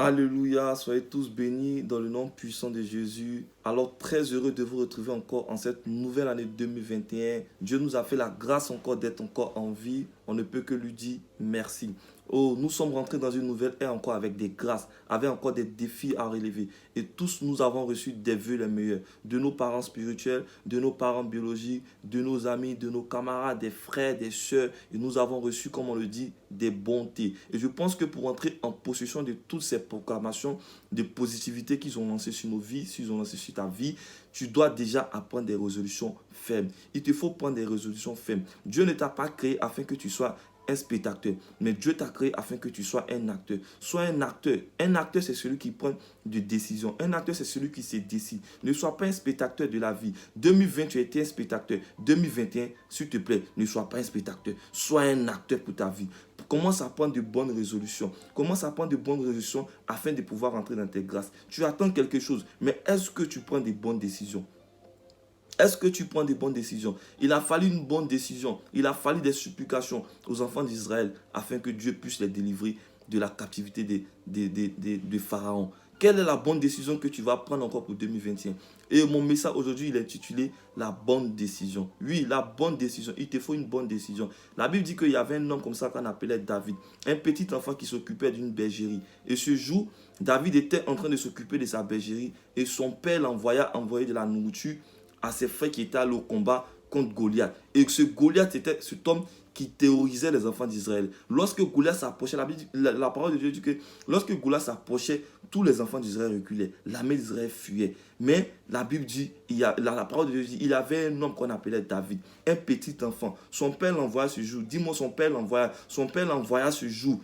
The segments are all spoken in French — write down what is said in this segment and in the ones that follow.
Alléluia, soyez tous bénis dans le nom puissant de Jésus. Alors très heureux de vous retrouver encore en cette nouvelle année 2021. Dieu nous a fait la grâce encore d'être encore en vie. On ne peut que lui dire merci. Oh, nous sommes rentrés dans une nouvelle ère encore avec des grâces, avec encore des défis à relever. Et tous nous avons reçu des vœux les meilleurs, de nos parents spirituels, de nos parents biologiques, de nos amis, de nos camarades, des frères, des sœurs. Et nous avons reçu, comme on le dit, des bontés. Et je pense que pour entrer en possession de toutes ces proclamations de positivité qu'ils ont lancées sur nos vies, s'ils ont lancé sur ta vie, tu dois déjà apprendre des résolutions fermes. Il te faut prendre des résolutions fermes. Dieu ne t'a pas créé afin que tu sois un spectateur, mais Dieu t'a créé afin que tu sois un acteur. Sois un acteur. Un acteur, c'est celui qui prend des décisions. Un acteur, c'est celui qui se décide. Ne sois pas un spectateur de la vie. 2020, tu as été un spectateur. 2021, s'il te plaît, ne sois pas un spectateur. Sois un acteur pour ta vie. Commence à prendre de bonnes résolutions. Commence à prendre de bonnes résolutions afin de pouvoir entrer dans tes grâces. Tu attends quelque chose, mais est-ce que tu prends des bonnes décisions? Est-ce que tu prends des bonnes décisions? Il a fallu une bonne décision. Il a fallu des supplications aux enfants d'Israël afin que Dieu puisse les délivrer de la captivité de Pharaon. Quelle est la bonne décision que tu vas prendre encore pour 2021? Et mon message aujourd'hui, il est intitulé La bonne décision. Oui, la bonne décision. Il te faut une bonne décision. La Bible dit qu'il y avait un homme comme ça qu'on appelait David. Un petit enfant qui s'occupait d'une bergerie. Et ce jour, David était en train de s'occuper de sa bergerie. Et son père l'envoya envoyer de la nourriture à ses frères qui étaient allés au combat contre Goliath. Et ce Goliath était cet homme qui terrorisait les enfants d'Israël. Lorsque Goliath s'approchait, la parole de Dieu dit que lorsque Goliath s'approchait, tous les enfants d'Israël reculaient. L'armée d'Israël fuyait. Mais la Bible dit, la parole de Dieu dit, il y avait un homme qu'on appelait David, un petit enfant. Son père l'envoya ce jour. Dis-moi, son père l'envoya ce jour.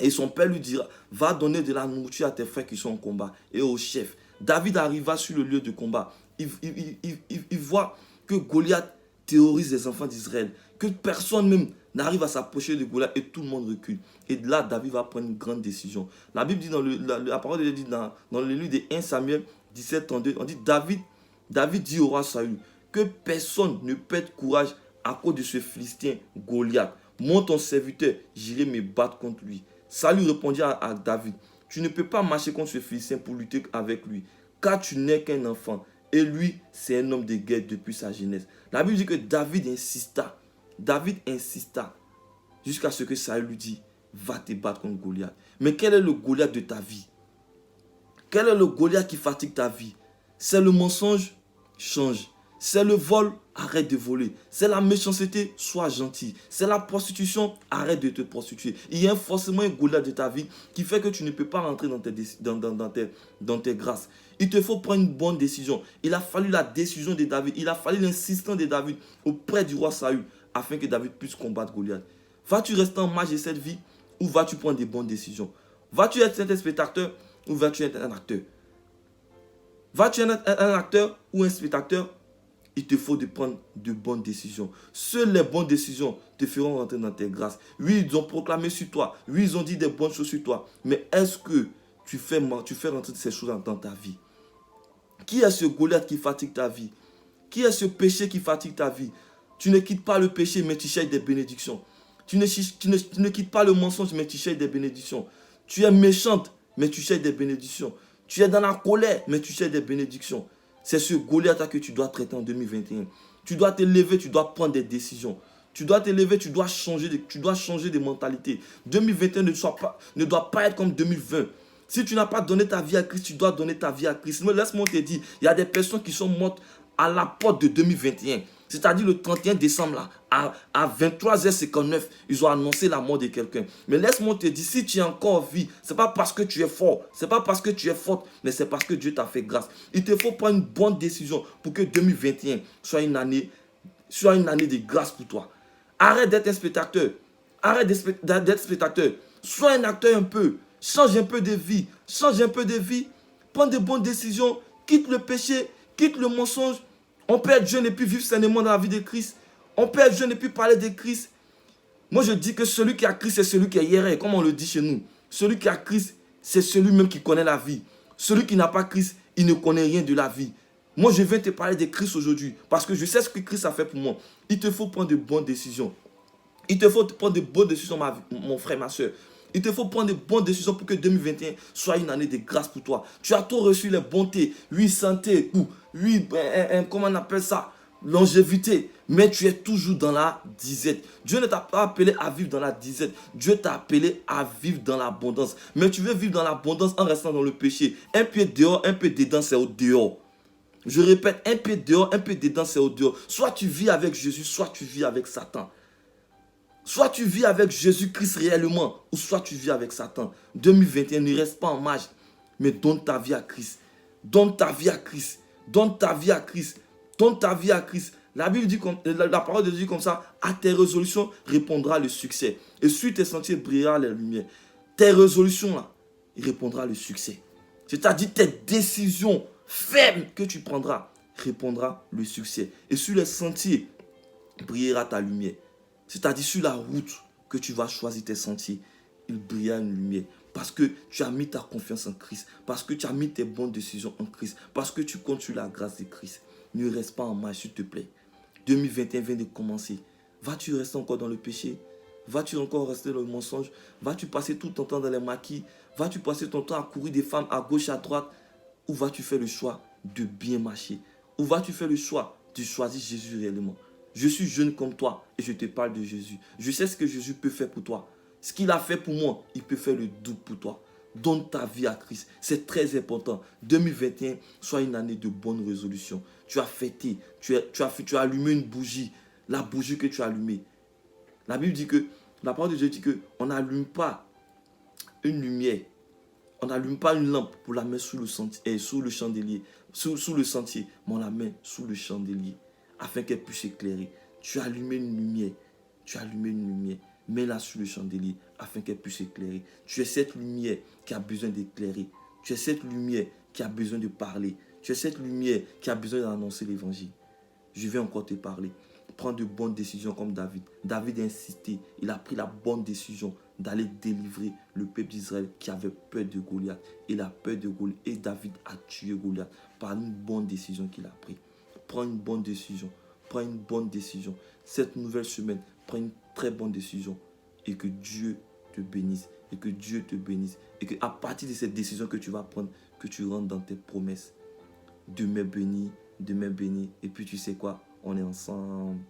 Et son père lui dira, va donner de la nourriture à tes frères qui sont au combat et au chef. David arriva sur le lieu de combat. Il voit que Goliath terrorise les enfants d'Israël, que personne même n'arrive à s'approcher de Goliath et tout le monde recule. Et là, David va prendre une grande décision. La Bible dit, la parole de Dieu dit dans le livre de 1 Samuel 17, 32, on dit David dit au roi Saül que personne ne perde courage à cause de ce Philistin Goliath. Monte ton serviteur, j'irai me battre contre lui. Saül répondit à David, tu ne peux pas marcher contre ce Philistin pour lutter avec lui, car tu n'es qu'un enfant. Et lui, c'est un homme de guerre depuis sa jeunesse. La Bible dit que David insista jusqu'à ce que Saül lui dit, va te battre contre Goliath. Mais quel est le Goliath de ta vie? Quel est le Goliath qui fatigue ta vie? C'est le mensonge? Change. C'est le vol? Arrête de voler. C'est la méchanceté? Sois gentil. C'est la prostitution? Arrête de te prostituer. Il y a forcément un Goliath de ta vie qui fait que tu ne peux pas rentrer dans tes grâces. Il te faut prendre une bonne décision. Il a fallu la décision de David. Il a fallu l'insistance de David auprès du roi Saül afin que David puisse combattre Goliath. Vas-tu rester en marge de cette vie ou vas-tu prendre des bonnes décisions? Vas-tu être un spectateur ou vas-tu être un acteur? Vas-tu être un acteur ou un spectateur? Il te faut de prendre de bonnes décisions. Seules les bonnes décisions te feront rentrer dans tes grâces. Oui, ils ont proclamé sur toi. Oui, ils ont dit des bonnes choses sur toi. Mais est-ce que tu fais rentrer ces choses dans ta vie? Qui est ce Goliath qui fatigue ta vie? Qui est ce péché qui fatigue ta vie? Tu ne quittes pas le péché, mais tu cherches des bénédictions. Tu ne quittes pas le mensonge, mais tu cherches des bénédictions. Tu es méchante, mais tu cherches des bénédictions. Tu es dans la colère, mais tu cherches des bénédictions. C'est ce Goliath que tu dois traiter en 2021. Tu dois te lever, tu dois prendre des décisions. Tu dois te lever, tu dois changer de mentalité. 2021 ne doit pas être comme 2020. Si tu n'as pas donné ta vie à Christ, tu dois donner ta vie à Christ. Mais laisse-moi te dire, il y a des personnes qui sont mortes à la porte de 2021. C'est-à-dire le 31 décembre, là, à 23h59, ils ont annoncé la mort de quelqu'un. Mais laisse-moi te dire, si tu es encore en vie, ce n'est pas parce que tu es fort, ce n'est pas parce que tu es forte, mais c'est parce que Dieu t'a fait grâce. Il te faut prendre une bonne décision pour que 2021 soit une année de grâce pour toi. Arrête d'être un spectateur. Arrête d'être spectateur. Sois un acteur un peu. Change un peu de vie. Change un peu de vie. Prends de bonnes décisions. Quitte le péché. Quitte le mensonge. On peut être jeune et puis vivre sainement dans la vie de Christ. On peut être jeune et puis parler de Christ. Moi, je dis que celui qui a Christ, c'est celui qui est hier, comme on le dit chez nous. Celui qui a Christ, c'est celui-même qui connaît la vie. Celui qui n'a pas Christ, il ne connaît rien de la vie. Moi, je viens te parler de Christ aujourd'hui parce que je sais ce que Christ a fait pour moi. Il te faut prendre de bonnes décisions. Il te faut prendre de bonnes décisions, mon frère, ma soeur. Il te faut prendre de bonnes décisions pour que 2021 soit une année de grâce pour toi. Tu as tout reçu, les bontés, oui, santé, oui, comment on appelle ça, longévité, mais tu es toujours dans la disette. Dieu ne t'a pas appelé à vivre dans la disette. Dieu t'a appelé à vivre dans l'abondance. Mais tu veux vivre dans l'abondance en restant dans le péché. Un pied dehors, un pied dedans, c'est au dehors. Je répète, un pied dehors, un pied dedans, c'est au dehors. Soit tu vis avec Jésus, soit tu vis avec Satan. Soit tu vis avec Jésus-Christ réellement, ou soit tu vis avec Satan. 2021, ne reste pas en marge, mais donne ta vie à Christ. Donne ta vie à Christ. Donne ta vie à Christ. Donne ta vie à Christ. La Bible dit comme, la parole de Dieu dit comme ça, à tes résolutions répondra le succès. Et sur tes sentiers brillera la lumière. Tes résolutions là, il répondra le succès. C'est-à-dire tes décisions fermes que tu prendras, répondra le succès. Et sur les sentiers brillera ta lumière. C'est-à-dire sur la route que tu vas choisir tes sentiers, il brillera une lumière. Parce que tu as mis ta confiance en Christ. Parce que tu as mis tes bonnes décisions en Christ. Parce que tu comptes sur la grâce de Christ. Ne reste pas en marche, s'il te plaît. 2021 vient de commencer. Vas-tu rester encore dans le péché? Vas-tu encore rester dans le mensonge? Vas-tu passer tout ton temps dans les maquis? Vas-tu passer ton temps à courir des femmes à gauche, à droite? Ou vas-tu faire le choix de bien marcher? Ou vas-tu faire le choix de choisir Jésus réellement? Je suis jeune comme toi et je te parle de Jésus. Je sais ce que Jésus peut faire pour toi. Ce qu'il a fait pour moi, il peut faire le double pour toi. Donne ta vie à Christ. C'est très important. 2021 soit une année de bonnes résolutions. Tu as fêté, tu as allumé une bougie. La bougie que tu as allumée. La Bible dit que, la parole de Dieu dit qu'on n'allume pas une lumière. On n'allume pas une lampe pour la mettre sous le chandelier. Sous le sentier. Mais on la met sous le chandelier. Afin qu'elle puisse éclairer. Tu as allumé une lumière. Tu as allumé une lumière. Mets-la sur le chandelier afin qu'elle puisse éclairer. Tu es cette lumière qui a besoin d'éclairer. Tu es cette lumière qui a besoin de parler. Tu es cette lumière qui a besoin d'annoncer l'évangile. Je vais encore te parler. Prends de bonnes décisions comme David. David a insisté. Il a pris la bonne décision d'aller délivrer le peuple d'Israël qui avait peur de Goliath. Il a peur de Goliath. Et David a tué Goliath par une bonne décision qu'il a prise. Prends une bonne décision. Prends une bonne décision. Cette nouvelle semaine, prends une très bonne décision. Et que Dieu te bénisse. Et que Dieu te bénisse. Et qu'à partir de cette décision que tu vas prendre, que tu rentres dans tes promesses. Demain béni. Demain béni. Et puis tu sais quoi? On est ensemble.